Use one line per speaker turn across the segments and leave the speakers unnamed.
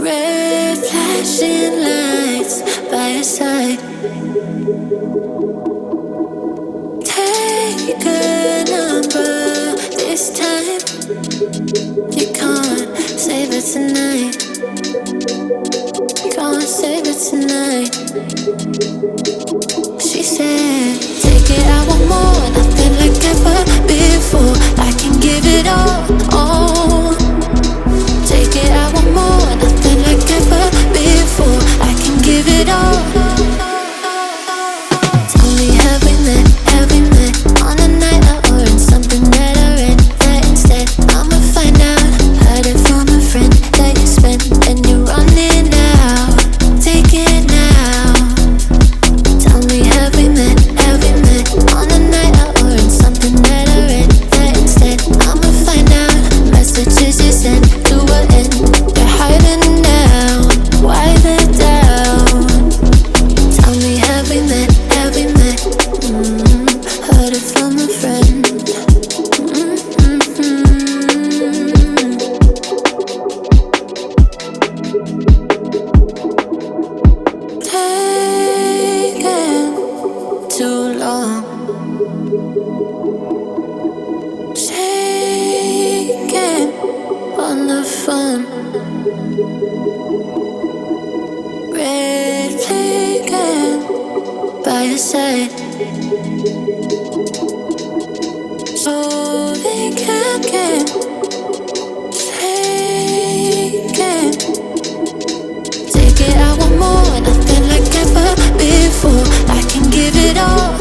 Red flashing lights by your side. Take a number this time. You can't save it tonight. Can't save it tonight. She said, take it, I want more. Nothing like ever before. I can give it all. Take it, I want more. Nothing like ever before. I can give it all. Tell me, have we met? Have we met on a night out or in something that I read? That instead, I'ma find out. Heard it from a friend that you spent and you're running out. Take it now. Tell me, have we met? Have we met on a night out or in something that I read? That instead, I'ma find out. Messages you sent to an end. You're hiding now. Why the doubt? Tell me, have we met? Have we met? Heard it from a friend. Taking too long. Shaking on the phone. Red flagging by your side. So they can't get taken. Take it, I want more. Nothing like ever before. I can give it all.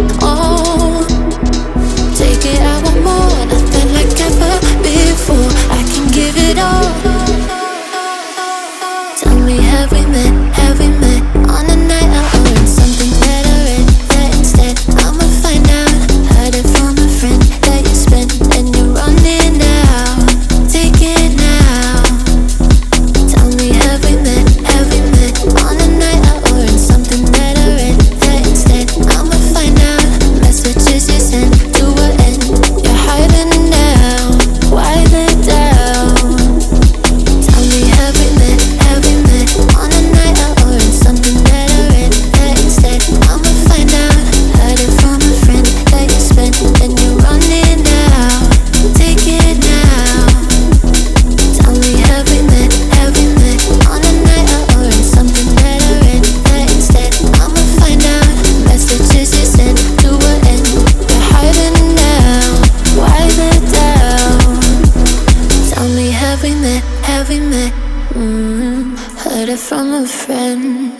Take it, I want more. Nothing like ever before. I can give it all. Tell me, have we met? Have we met on a night out or in something that I read? That instead, I'ma find out. Heard it from a friend that you spent and you're running out. Take it now. Tell me, have we met? Have we met on a night out or in something that I read? That instead, I'ma find out. Messages you sent to an end. You're hiding now. Why the doubt? Tell me, have we met? Have we met on a night out or in something that I read? That instead, I'ma find out. Heard it from a friend that you spent and you're running out. Take it now. Tell me, have we met? Have we met on a night out or in something that I read? That instead, I'ma find out. Messages you sent to an end. You're hiding now. Why the doubt? Tell me, have we met? Have we met? Heard it from a friend.